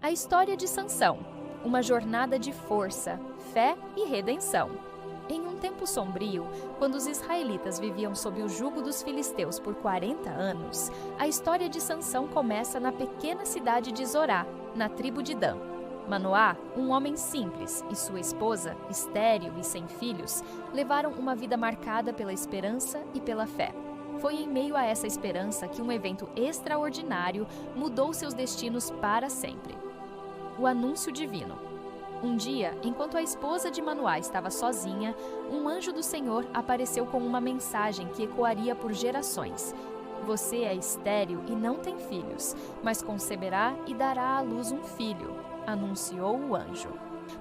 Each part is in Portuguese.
A história de Sansão, uma jornada de força, fé e redenção. Em um tempo sombrio, quando os israelitas viviam sob o jugo dos filisteus por 40 anos, a história de Sansão começa na pequena cidade de Zorá, na tribo de Dan. Manoá, um homem simples, e sua esposa, estéril e sem filhos, levaram uma vida marcada pela esperança e pela fé. Foi em meio a essa esperança que um evento extraordinário mudou seus destinos para sempre. O anúncio divino. Um dia, enquanto a esposa de Manoá estava sozinha, um anjo do Senhor apareceu com uma mensagem que ecoaria por gerações. Você é estéril e não tem filhos, mas conceberá e dará à luz um filho, anunciou o anjo.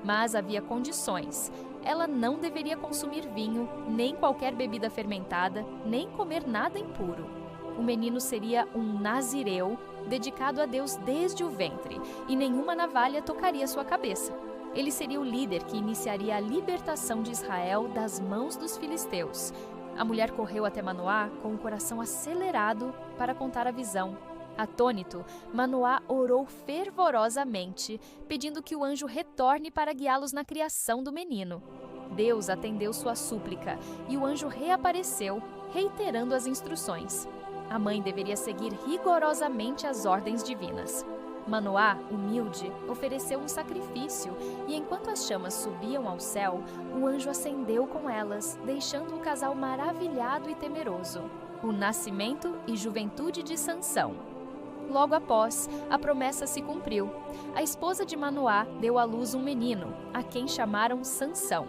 Mas havia condições. Ela não deveria consumir vinho, nem qualquer bebida fermentada, nem comer nada impuro. O menino seria um nazireu, dedicado a Deus desde o ventre, e nenhuma navalha tocaria sua cabeça. Ele seria o líder que iniciaria a libertação de Israel das mãos dos filisteus. A mulher correu até Manoá com o coração acelerado para contar a visão. Atônito, Manoá orou fervorosamente, pedindo que o anjo retorne para guiá-los na criação do menino. Deus atendeu sua súplica e o anjo reapareceu, reiterando as instruções. A mãe deveria seguir rigorosamente as ordens divinas. Manoá, humilde, ofereceu um sacrifício e, enquanto as chamas subiam ao céu, o anjo acendeu com elas, deixando o casal maravilhado e temeroso. O nascimento e juventude de Sansão. Logo após, a promessa se cumpriu. A esposa de Manoá deu à luz um menino, a quem chamaram Sansão.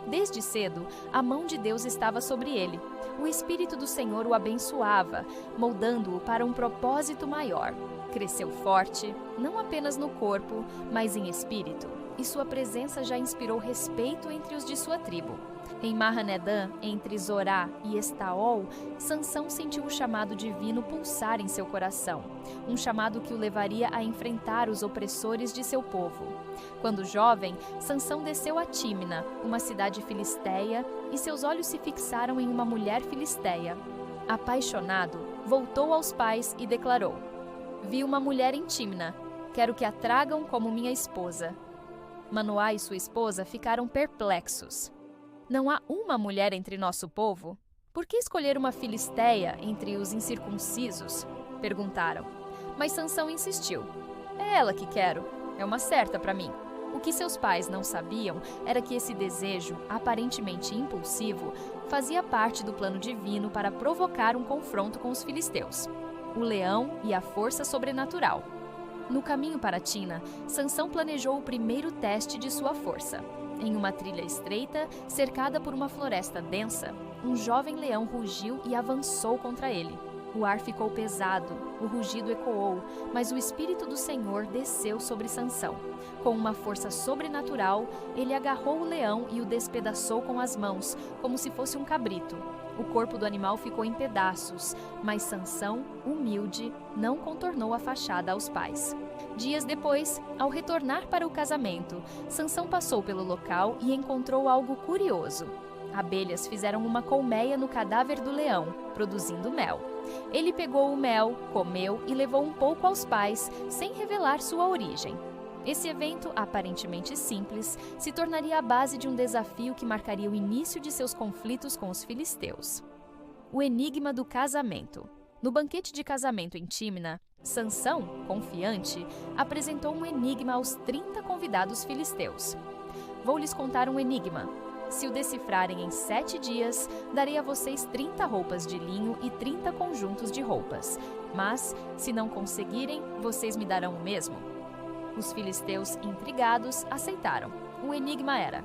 Desde cedo, a mão de Deus estava sobre ele. O Espírito do Senhor o abençoava, moldando-o para um propósito maior. Cresceu forte, não apenas no corpo, mas em espírito, e sua presença já inspirou respeito entre os de sua tribo. Em Mahanedã, entre Zorá e Estaol, Sansão sentiu o chamado divino pulsar em seu coração, um chamado que o levaria a enfrentar os opressores de seu povo. Quando jovem, Sansão desceu a Tímina, uma cidade filisteia, e seus olhos se fixaram em uma mulher filisteia. Apaixonado, voltou aos pais e declarou: "Vi uma mulher em Tímina, quero que a tragam como minha esposa." Manoá e sua esposa ficaram perplexos. "Não há uma mulher entre nosso povo? Por que escolher uma filisteia entre os incircuncisos?" perguntaram. Mas Sansão insistiu: "É ela que quero, é uma certa para mim." O que seus pais não sabiam era que esse desejo, aparentemente impulsivo, fazia parte do plano divino para provocar um confronto com os filisteus. O leão e a força sobrenatural. No caminho para Tina, Sansão planejou o primeiro teste de sua força. Em uma trilha estreita, cercada por uma floresta densa, um jovem leão rugiu e avançou contra ele. O ar ficou pesado, o rugido ecoou, mas o Espírito do Senhor desceu sobre Sansão. Com uma força sobrenatural, ele agarrou o leão e o despedaçou com as mãos, como se fosse um cabrito. O corpo do animal ficou em pedaços, mas Sansão, humilde, não contornou a fachada aos pais. Dias depois, ao retornar para o casamento, Sansão passou pelo local e encontrou algo curioso. Abelhas fizeram uma colmeia no cadáver do leão, produzindo mel. Ele pegou o mel, comeu e levou um pouco aos pais, sem revelar sua origem. Esse evento, aparentemente simples, se tornaria a base de um desafio que marcaria o início de seus conflitos com os filisteus. O enigma do casamento. No banquete de casamento em Tímina, Sansão, confiante, apresentou um enigma aos 30 convidados filisteus. "Vou lhes contar um enigma. Se o decifrarem em 7 dias, darei a vocês 30 roupas de linho e 30 conjuntos de roupas. Mas, se não conseguirem, vocês me darão o mesmo." Os filisteus, intrigados, aceitaram. O enigma era: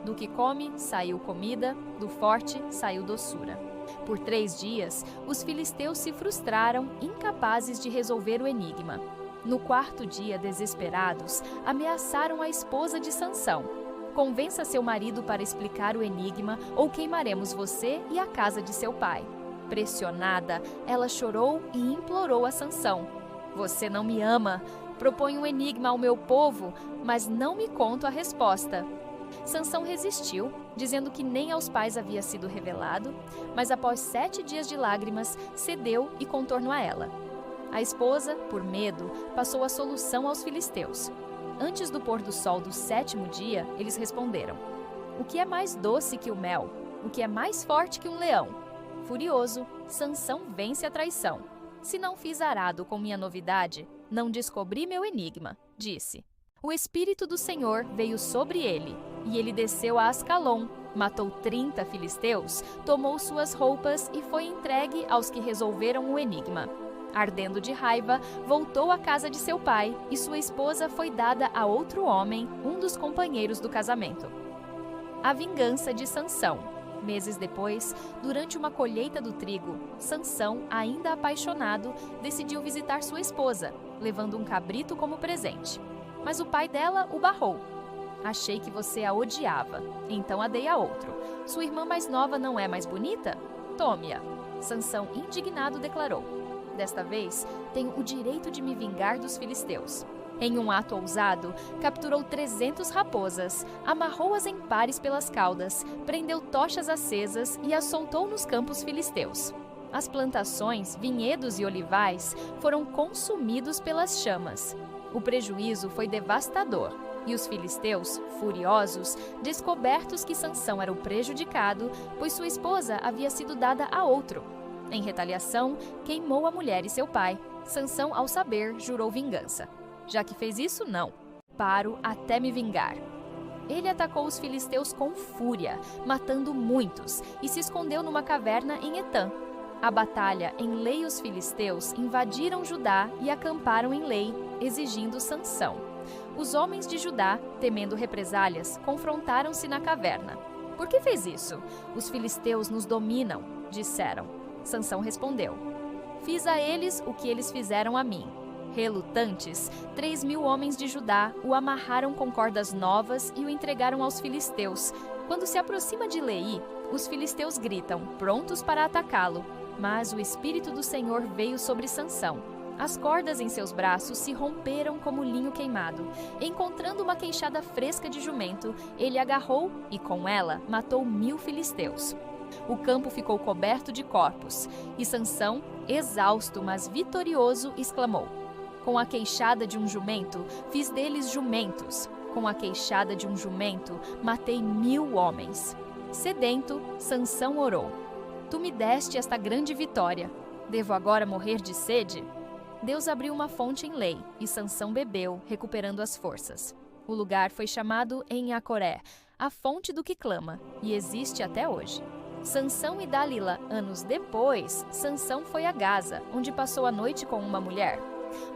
do que come, saiu comida, do forte, saiu doçura. Por 3 dias, os filisteus se frustraram, incapazes de resolver o enigma. No 4º dia, desesperados, ameaçaram a esposa de Sansão: "Convença seu marido para explicar o enigma, ou queimaremos você e a casa de seu pai." Pressionada, ela chorou e implorou a Sansão: "Você não me ama. Propõe um enigma ao meu povo, mas não me conta a resposta." Sansão resistiu, dizendo que nem aos pais havia sido revelado, mas após 7 dias de lágrimas, cedeu e contornou a ela. A esposa, por medo, passou a solução aos filisteus. Antes do pôr do sol do 7º dia, eles responderam: o que é mais doce que o mel? O que é mais forte que um leão? Furioso, Sansão vence a traição. Se não fiz arado com minha novidade, não descobri meu enigma, disse. O Espírito do Senhor veio sobre ele, e ele desceu a Ascalon, matou 30 filisteus, tomou suas roupas e foi entregue aos que resolveram o enigma. Ardendo de raiva, voltou à casa de seu pai, e sua esposa foi dada a outro homem, um dos companheiros do casamento. A vingança de Sansão. Meses depois, durante uma colheita do trigo, Sansão, ainda apaixonado, decidiu visitar sua esposa, levando um cabrito como presente. Mas o pai dela o barrou. Achei que você a odiava, então a dei a outro. Sua irmã mais nova não é mais bonita? Tome-a. Sansão, indignado, declarou: desta vez, tenho o direito de me vingar dos filisteus. Em um ato ousado, capturou 300 raposas, amarrou-as em pares pelas caudas, prendeu tochas acesas e as soltou nos campos filisteus. As plantações, vinhedos e olivais foram consumidos pelas chamas. O prejuízo foi devastador, e os filisteus, furiosos, descobertos que Sansão era o prejudicado, pois sua esposa havia sido dada a outro. Em retaliação, queimou a mulher e seu pai. Sansão, ao saber, jurou vingança. Já que fez isso, não. Paro até me vingar. Ele atacou os filisteus com fúria, matando muitos, e se escondeu numa caverna em Etã. A batalha em Lei os filisteus invadiram Judá e acamparam em Lei, exigindo Sansão. Os homens de Judá, temendo represálias, confrontaram-se na caverna. Por que fez isso? Os filisteus nos dominam, disseram. Sansão respondeu: fiz a eles o que eles fizeram a mim. Relutantes, 3.000 homens de Judá o amarraram com cordas novas e o entregaram aos filisteus. Quando se aproxima de Leí, os filisteus gritam, prontos para atacá-lo. Mas o Espírito do Senhor veio sobre Sansão. As cordas em seus braços se romperam como linho queimado. Encontrando uma queixada fresca de jumento, ele agarrou e, com ela, matou 1.000 filisteus. O campo ficou coberto de corpos, e Sansão, exausto, mas vitorioso, exclamou: com a queixada de um jumento, fiz deles jumentos. Com a queixada de um jumento, matei 1.000 homens. Sedento, Sansão orou: tu me deste esta grande vitória. Devo agora morrer de sede? Deus abriu uma fonte em Lei, e Sansão bebeu, recuperando as forças. O lugar foi chamado em Acoré, a fonte do que clama, e existe até hoje. Sansão e Dalila, anos depois, Sansão foi a Gaza, onde passou a noite com uma mulher.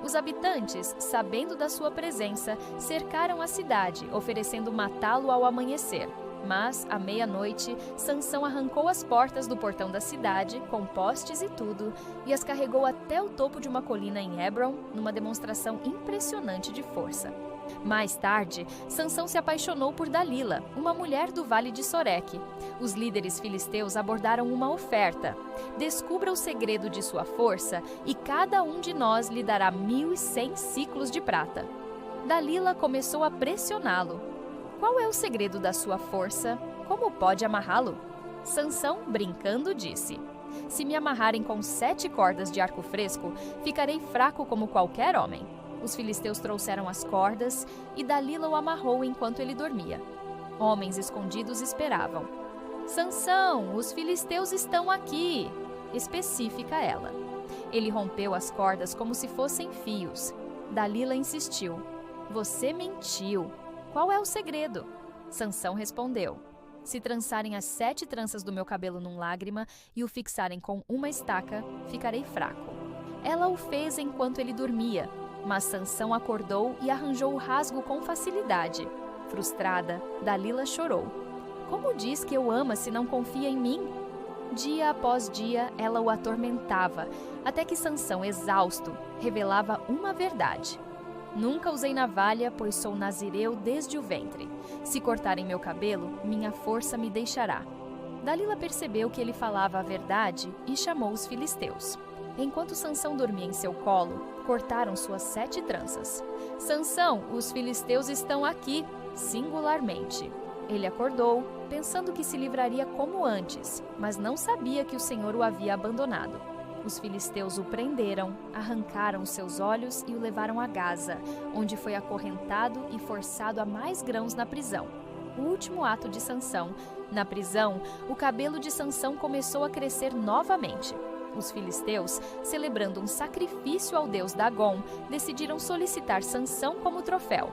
Os habitantes, sabendo da sua presença, cercaram a cidade, oferecendo matá-lo ao amanhecer. Mas, à meia-noite, Sansão arrancou as portas do portão da cidade, com postes e tudo, e as carregou até o topo de uma colina em Hebron, numa demonstração impressionante de força. Mais tarde, Sansão se apaixonou por Dalila, uma mulher do vale de Soreque. Os líderes filisteus abordaram uma oferta. Descubra o segredo de sua força e cada um de nós lhe dará 1.100 ciclos de prata. Dalila começou a pressioná-lo. Qual é o segredo da sua força? Como pode amarrá-lo? Sansão, brincando, disse: se me amarrarem com 7 cordas de arco fresco, ficarei fraco como qualquer homem. Os filisteus trouxeram as cordas e Dalila o amarrou enquanto ele dormia. Homens escondidos esperavam. Sansão, os filisteus estão aqui, especifica ela. Ele rompeu as cordas como se fossem fios. Dalila insistiu. Você mentiu. Qual é o segredo? Sansão respondeu. Se trançarem as 7 tranças do meu cabelo num lágrima e o fixarem com uma estaca, ficarei fraco. Ela o fez enquanto ele dormia. Mas Sansão acordou e arranjou o rasgo com facilidade. Frustrada, Dalila chorou. Como diz que o ama se não confia em mim? Dia após dia, ela o atormentava, até que Sansão, exausto, revelava uma verdade. Nunca usei navalha, pois sou nazireu desde o ventre. Se cortarem meu cabelo, minha força me deixará. Dalila percebeu que ele falava a verdade e chamou os filisteus. Enquanto Sansão dormia em seu colo, cortaram suas 7 tranças. Sansão, os filisteus estão aqui, singularmente. Ele acordou, pensando que se livraria como antes, mas não sabia que o Senhor o havia abandonado. Os filisteus o prenderam, arrancaram seus olhos e o levaram a Gaza, onde foi acorrentado e forçado a mais grãos na prisão. O último ato de Sansão. Na prisão, o cabelo de Sansão começou a crescer novamente. Os filisteus, celebrando um sacrifício ao deus Dagom, decidiram solicitar Sansão como troféu.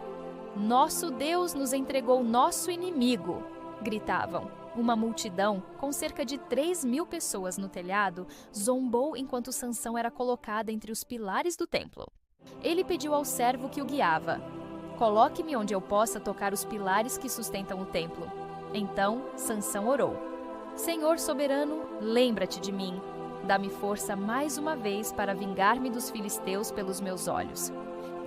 "Nosso Deus nos entregou nosso inimigo!" gritavam. Uma multidão, com cerca de 3.000 pessoas no telhado, zombou enquanto Sansão era colocado entre os pilares do templo. Ele pediu ao servo que o guiava: "Coloque-me onde eu possa tocar os pilares que sustentam o templo." Então, Sansão orou: "Senhor soberano, lembra-te de mim. Dá-me força mais uma vez para vingar-me dos filisteus pelos meus olhos."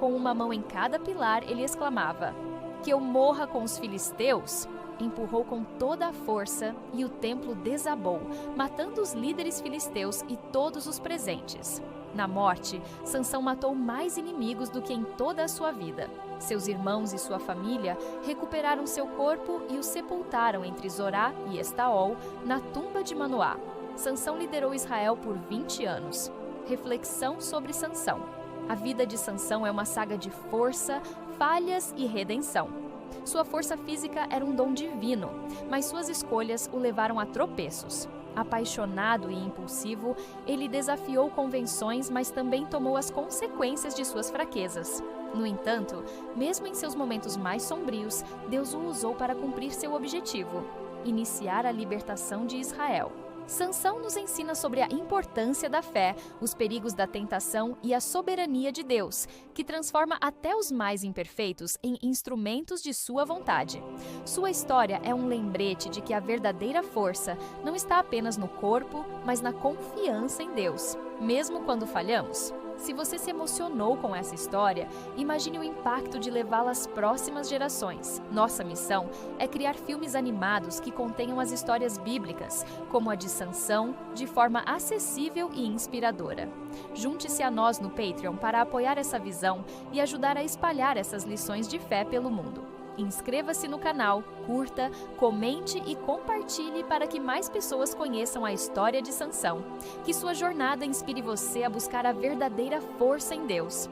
Com uma mão em cada pilar, ele exclamava: "Que eu morra com os filisteus!" Empurrou com toda a força e o templo desabou, matando os líderes filisteus e todos os presentes. Na morte, Sansão matou mais inimigos do que em toda a sua vida. Seus irmãos e sua família recuperaram seu corpo e o sepultaram entre Zorá e Estaol, na tumba de Manoá. Sansão liderou Israel por 20 anos. Reflexão sobre Sansão. A vida de Sansão é uma saga de força, falhas e redenção. Sua força física era um dom divino, mas suas escolhas o levaram a tropeços. Apaixonado e impulsivo, ele desafiou convenções, mas também tomou as consequências de suas fraquezas. No entanto, mesmo em seus momentos mais sombrios, Deus o usou para cumprir seu objetivo: iniciar a libertação de Israel. Sansão nos ensina sobre a importância da fé, os perigos da tentação e a soberania de Deus, que transforma até os mais imperfeitos em instrumentos de sua vontade. Sua história é um lembrete de que a verdadeira força não está apenas no corpo, mas na confiança em Deus, mesmo quando falhamos. Se você se emocionou com essa história, imagine o impacto de levá-la às próximas gerações. Nossa missão é criar filmes animados que contenham as histórias bíblicas, como a de Sansão, de forma acessível e inspiradora. Junte-se a nós no Patreon para apoiar essa visão e ajudar a espalhar essas lições de fé pelo mundo. Inscreva-se no canal, curta, comente e compartilhe para que mais pessoas conheçam a história de Sansão. Que sua jornada inspire você a buscar a verdadeira força em Deus.